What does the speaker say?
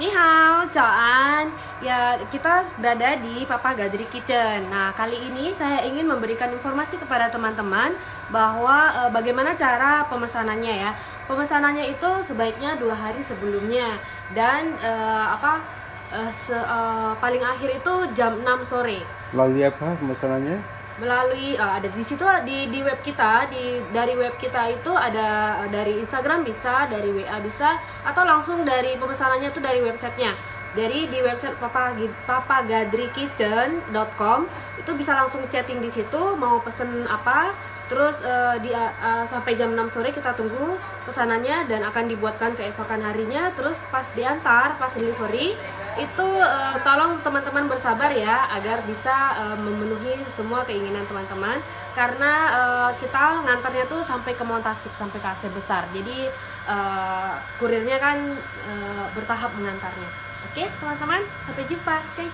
Ni hao, An. Ya, kita berada di Papa Gadri Kitchen. Nah, kali ini saya ingin memberikan informasi kepada teman-teman bahwa bagaimana cara pemesanannya ya. Pemesanannya itu sebaiknya 2 hari sebelumnya dan paling akhir itu jam 6 sore. Melalui apa pemesanannya? Melalui ada di situ di web kita, dari web kita itu ada dari Instagram bisa, dari WA bisa, atau langsung dari pemesanannya itu dari websitenya. Dari di website papagadrikitchen.com itu bisa langsung chatting di situ mau pesen apa, terus sampai jam 6 sore kita tunggu pesanannya dan akan dibuatkan keesokan harinya. Terus pas diantar, pas delivery itu tolong teman-teman bersabar ya agar bisa memenuhi semua keinginan teman-teman, karena kita ngantarnya tuh sampai ke Montasik, sampai ke AC besar. Jadi kurirnya kan bertahap mengantarnya. Oke teman-teman, sampai jumpa. Cai